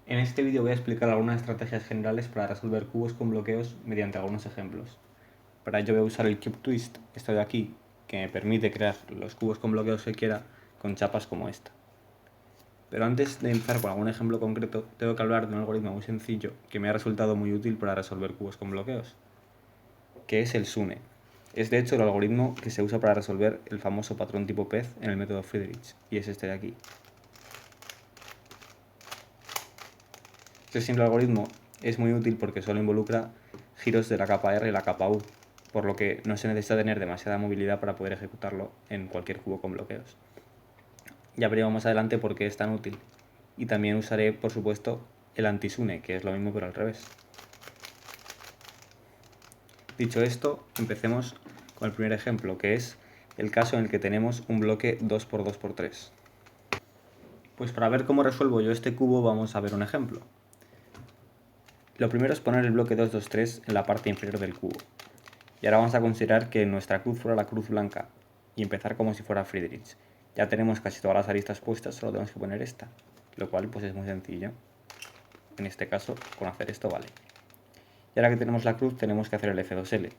En este vídeo voy a explicar algunas estrategias generales para resolver cubos con bloqueos mediante algunos ejemplos. Para ello voy a usar el Cube Twist, esto de aquí, que me permite crear los cubos con bloqueos que quiera con chapas como esta. Pero antes de empezar con algún ejemplo concreto, tengo que hablar de un algoritmo muy sencillo que me ha resultado muy útil para resolver cubos con bloqueos, que es el SUNE. Es de hecho el algoritmo que se usa para resolver el famoso patrón tipo pez en el método Friedrich, y es este de aquí. Este simple algoritmo es muy útil porque solo involucra giros de la capa R y la capa U, por lo que no se necesita tener demasiada movilidad para poder ejecutarlo en cualquier cubo con bloqueos. Ya veremos más adelante por qué es tan útil. Y también usaré, por supuesto, el anti-SUNE, que es lo mismo pero al revés. Dicho esto, empecemos con el primer ejemplo, que es el caso en el que tenemos un bloque 2×2×3. Pues para ver cómo resuelvo yo este cubo vamos a ver un ejemplo. Lo primero es poner el bloque 2, 2, 3 en la parte inferior del cubo. Y ahora vamos a considerar que nuestra cruz fuera la cruz blanca y empezar como si fuera Friedrich. Ya tenemos casi todas las aristas puestas, solo tenemos que poner esta, lo cual pues es muy sencillo. En este caso, con hacer esto vale. Y ahora que tenemos la cruz, tenemos que hacer el F2L.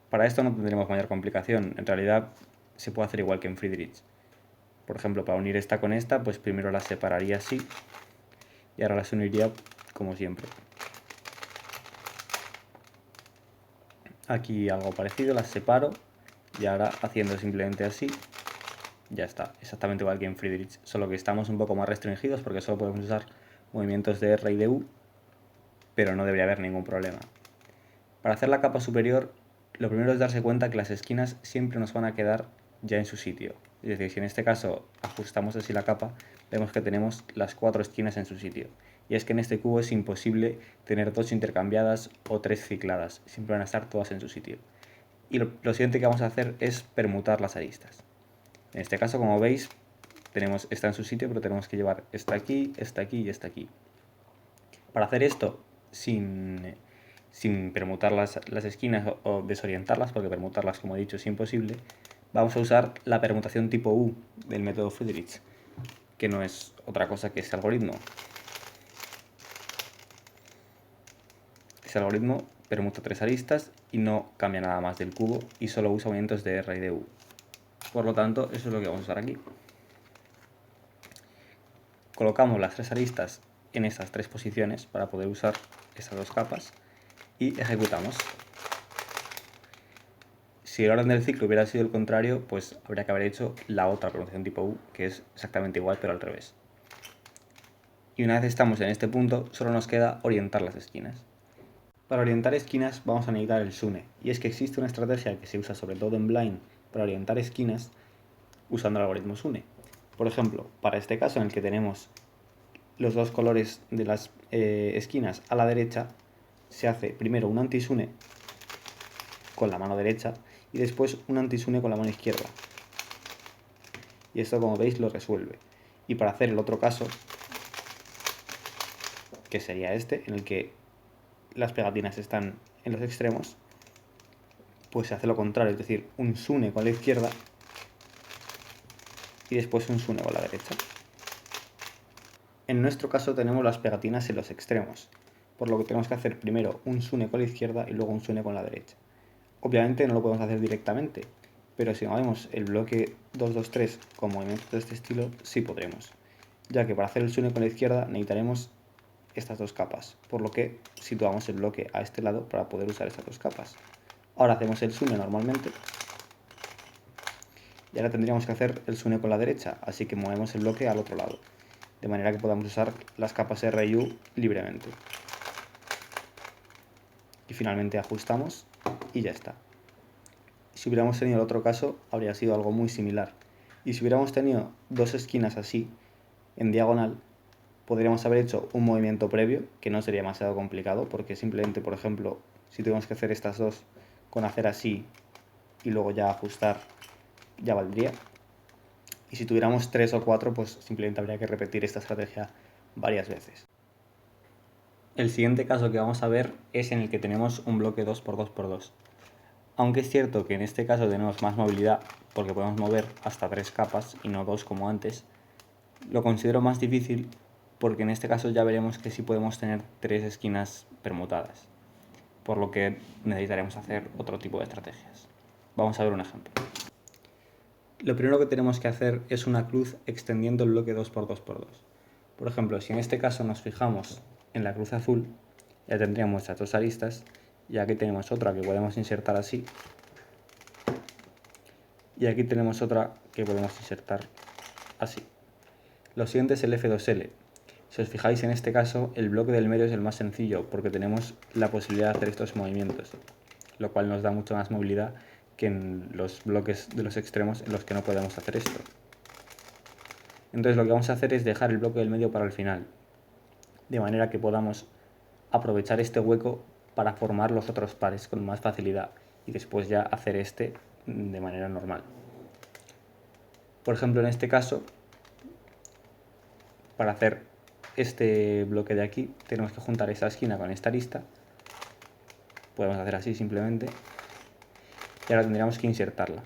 Para esto no tendremos mayor complicación, en realidad se puede hacer igual que en Friedrich. Por ejemplo, para unir esta con esta, pues primero las separaría así y ahora las uniría como siempre. Aquí algo parecido, las separo y ahora haciendo simplemente así, ya está, exactamente igual que en Friedrich, solo que estamos un poco más restringidos porque solo podemos usar movimientos de R y de U, pero no debería haber ningún problema. Para hacer la capa superior, lo primero es darse cuenta que las esquinas siempre nos van a quedar ya en su sitio. Es decir, si en este caso ajustamos así la capa, vemos que tenemos las 4 esquinas en su sitio. Y es que en este cubo es imposible tener 2 intercambiadas o 3 cicladas, siempre van a estar todas en su sitio. Y lo siguiente que vamos a hacer es permutar las aristas. En este caso, como veis, tenemos esta en su sitio, pero tenemos que llevar esta aquí y esta aquí. Para hacer esto sin permutar las esquinas o desorientarlas, porque permutarlas, como he dicho, es imposible, vamos a usar la permutación tipo U del método Friedrich, que no es otra cosa que este algoritmo. Este algoritmo permuta 3 aristas y no cambia nada más del cubo y solo usa movimientos de R y de U. Por lo tanto, eso es lo que vamos a usar aquí. Colocamos las 3 aristas en estas 3 posiciones para poder usar estas 2 capas y ejecutamos. Si el orden del ciclo hubiera sido el contrario, pues habría que haber hecho la otra permutación tipo U, que es exactamente igual pero al revés. Y una vez estamos en este punto, solo nos queda orientar las esquinas. Para orientar esquinas vamos a necesitar el SUNE, y es que existe una estrategia que se usa sobre todo en Blind para orientar esquinas usando el algoritmo SUNE. Por ejemplo, para este caso en el que tenemos los dos colores de las esquinas a la derecha, se hace primero un anti-SUNE con la mano derecha y después un anti-SUNE con la mano izquierda. Y esto, como veis, lo resuelve. Y para hacer el otro caso, que sería este, en el que las pegatinas están en los extremos, pues se hace lo contrario, es decir, un SUNE con la izquierda y después un SUNE con la derecha. En nuestro caso tenemos las pegatinas en los extremos, por lo que tenemos que hacer primero un SUNE con la izquierda y luego un SUNE con la derecha. Obviamente no lo podemos hacer directamente, pero si movemos el bloque 2, 2, 3 con movimientos de este estilo, sí podremos, ya que para hacer el SUNE con la izquierda necesitaremos estas 2 capas, por lo que situamos el bloque a este lado para poder usar estas 2 capas. Ahora hacemos el SUNE normalmente y ahora tendríamos que hacer el SUNE con la derecha, así que movemos el bloque al otro lado, de manera que podamos usar las capas R y U libremente. Y finalmente ajustamos y ya está. Si hubiéramos tenido el otro caso, habría sido algo muy similar. Y si hubiéramos tenido 2 esquinas así, en diagonal, podríamos haber hecho un movimiento previo, que no sería demasiado complicado, porque simplemente, por ejemplo, si tuviéramos que hacer estas dos con hacer así y luego ya ajustar, ya valdría. Y si tuviéramos 3 o 4, pues simplemente habría que repetir esta estrategia varias veces. El siguiente caso que vamos a ver es en el que tenemos un bloque 2×2×2. Aunque es cierto que en este caso tenemos más movilidad, porque podemos mover hasta 3 capas y no 2 como antes, lo considero más difícil porque en este caso ya veremos que sí podemos tener 3 esquinas permutadas, por lo que necesitaremos hacer otro tipo de estrategias. Vamos a ver un ejemplo. Lo primero que tenemos que hacer es una cruz extendiendo el bloque 2×2×2. Por ejemplo, si en este caso nos fijamos en la cruz azul, ya tendríamos nuestras dos aristas, y aquí tenemos otra que podemos insertar así, y aquí tenemos otra que podemos insertar así. Lo siguiente es el F2L. Si os fijáis, en este caso el bloque del medio es el más sencillo porque tenemos la posibilidad de hacer estos movimientos, lo cual nos da mucha más movilidad que en los bloques de los extremos en los que no podemos hacer esto. Entonces lo que vamos a hacer es dejar el bloque del medio para el final, de manera que podamos aprovechar este hueco para formar los otros pares con más facilidad y después ya hacer este de manera normal. Por ejemplo, en este caso, para hacer este bloque de aquí tenemos que juntar esta esquina con esta arista. Podemos hacer así simplemente y ahora tendríamos que insertarla.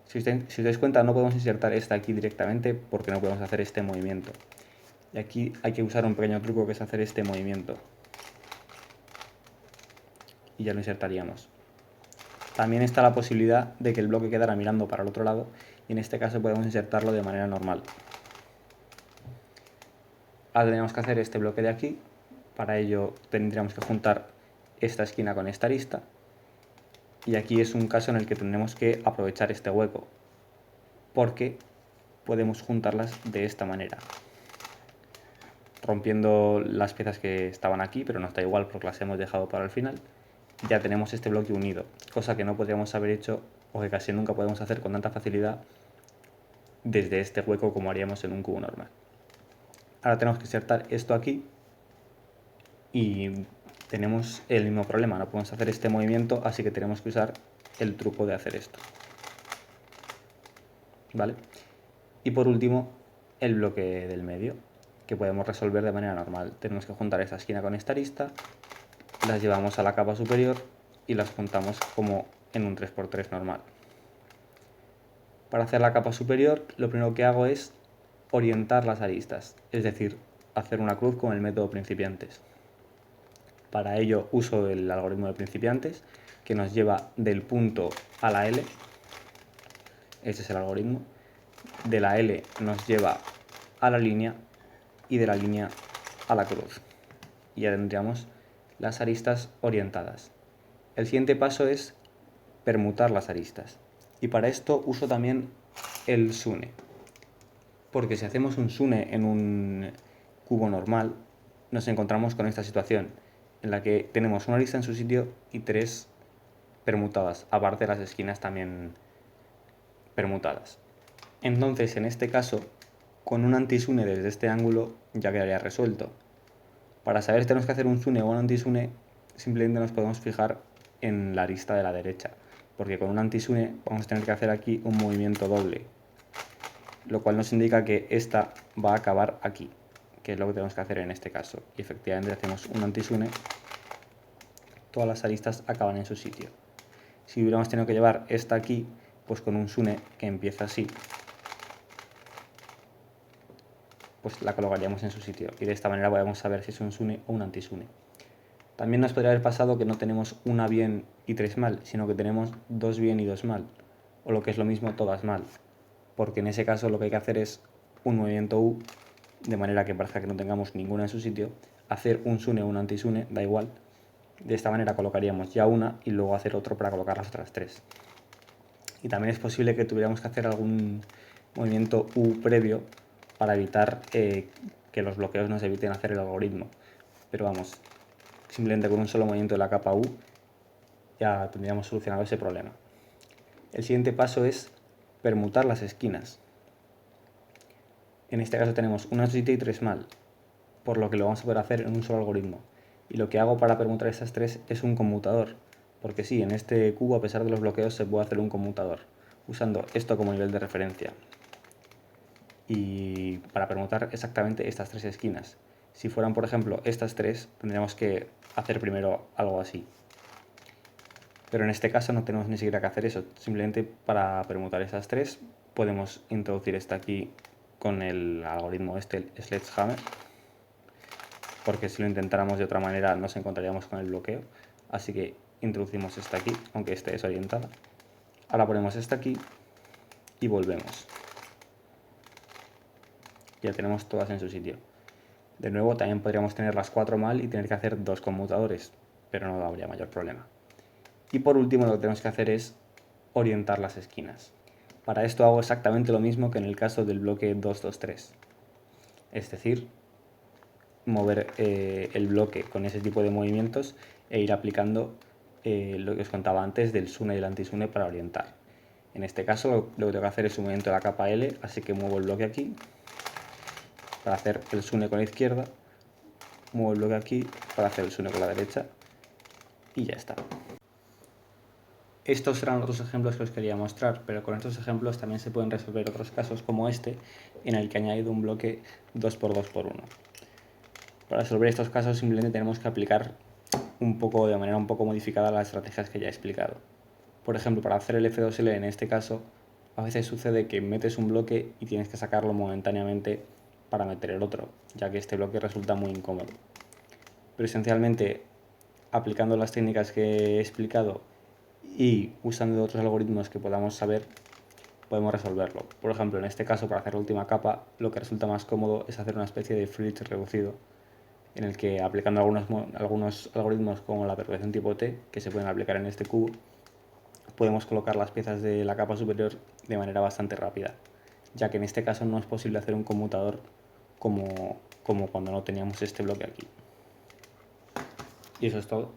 Si os dais cuenta, no podemos insertar esta aquí directamente porque no podemos hacer este movimiento. Y aquí hay que usar un pequeño truco que es hacer este movimiento. Y ya lo insertaríamos. También está la posibilidad de que el bloque quedara mirando para el otro lado y en este caso podemos insertarlo de manera normal. Ahora tenemos que hacer este bloque de aquí. Para ello tendríamos que juntar esta esquina con esta arista. Y aquí es un caso en el que tendremos que aprovechar este hueco, porque podemos juntarlas de esta manera, rompiendo las piezas que estaban aquí, pero no está igual porque las hemos dejado para el final. Ya tenemos este bloque unido, cosa que no podríamos haber hecho o que casi nunca podemos hacer con tanta facilidad desde este hueco como haríamos en un cubo normal. Ahora tenemos que insertar esto aquí y tenemos el mismo problema, no podemos hacer este movimiento, así que tenemos que usar el truco de hacer esto. ¿Vale? Y por último, el bloque del medio, que podemos resolver de manera normal. Tenemos que juntar esta esquina con esta arista, las llevamos a la capa superior y las juntamos como en un 3×3 normal. Para hacer la capa superior, lo primero que hago es orientar las aristas, es decir, hacer una cruz con el método principiantes. Para ello uso el algoritmo de principiantes, que nos lleva del punto a la L. Ese es el algoritmo. De la L nos lleva a la línea y de la línea a la cruz. Y ya tendríamos las aristas orientadas. El siguiente paso es permutar las aristas. Y para esto uso también el SUNE. Porque si hacemos un SUNE en un cubo normal, nos encontramos con esta situación en la que tenemos una arista en su sitio y 3 permutadas, aparte de las esquinas también permutadas. Entonces, en este caso, con un antisune desde este ángulo ya quedaría resuelto. Para saber si tenemos que hacer un sune o un antisune, simplemente nos podemos fijar en la arista de la derecha, porque con un antisune vamos a tener que hacer aquí un movimiento doble, lo cual nos indica que esta va a acabar aquí, que es lo que tenemos que hacer en este caso. Y efectivamente hacemos un antisune, todas las aristas acaban en su sitio. Si hubiéramos tenido que llevar esta aquí, pues con un sune que empieza así, pues la colocaríamos en su sitio y de esta manera podemos saber si es un sune o un antisune. También nos podría haber pasado que no tenemos una bien y 3 mal, sino que tenemos 2 bien y 2 mal, o lo que es lo mismo, todas mal, porque en ese caso lo que hay que hacer es un movimiento U, de manera que parezca que no tengamos ninguna en su sitio, hacer un sune o un antisune, da igual. De esta manera colocaríamos ya una y luego hacer otro para colocar las otras 3. Y también es posible que tuviéramos que hacer algún movimiento U previo para evitar que los bloqueos nos eviten hacer el algoritmo. Pero vamos, simplemente con un solo movimiento de la capa U ya tendríamos solucionado ese problema. El siguiente paso es permutar las esquinas. En este caso tenemos una en su sitio y 3 mal, por lo que lo vamos a poder hacer en un solo algoritmo. Y lo que hago para permutar estas 3 es un conmutador, porque sí, en este cubo a pesar de los bloqueos se puede hacer un conmutador, usando esto como nivel de referencia. Y para permutar exactamente estas 3 esquinas. Si fueran, por ejemplo, estas 3, tendríamos que hacer primero algo así. Pero en este caso no tenemos ni siquiera que hacer eso. Simplemente para permutar estas 3 podemos introducir esta aquí con el algoritmo este, el Sledgehammer. porque si lo intentáramos de otra manera nos encontraríamos con el bloqueo. Así que introducimos esta aquí, aunque esté desorientada. Ahora ponemos esta aquí y volvemos. Ya tenemos todas en su sitio. De nuevo, también podríamos tener las 4 mal y tener que hacer 2 conmutadores, pero no habría mayor problema. Y por último, lo que tenemos que hacer es orientar las esquinas. Para esto hago exactamente lo mismo que en el caso del bloque 223. Es decir, mover el bloque con ese tipo de movimientos e ir aplicando lo que os contaba antes del SUNE y el anti-SUNE para orientar. En este caso lo que tengo que hacer es un movimiento de la capa L, así que muevo el bloque aquí para hacer el SUNE con la izquierda, muevo el bloque aquí para hacer el SUNE con la derecha y ya está. Estos eran otros ejemplos que os quería mostrar, pero con estos ejemplos también se pueden resolver otros casos como este, en el que he añadido un bloque 2x2x1. Para resolver estos casos simplemente tenemos que aplicar de manera un poco modificada las estrategias que ya he explicado. Por ejemplo, para hacer el F2L en este caso, a veces sucede que metes un bloque y tienes que sacarlo momentáneamente para meter el otro, ya que este bloque resulta muy incómodo. Pero esencialmente, aplicando las técnicas que he explicado y usando otros algoritmos que podamos saber, podemos resolverlo. Por ejemplo, en este caso, para hacer la última capa, lo que resulta más cómodo es hacer una especie de Friedrich reducido, en el que aplicando algunos algoritmos como la perturbación tipo T, que se pueden aplicar en este cubo, podemos colocar las piezas de la capa superior de manera bastante rápida, ya que en este caso no es posible hacer un conmutador como cuando no teníamos este bloque aquí. Y eso es todo.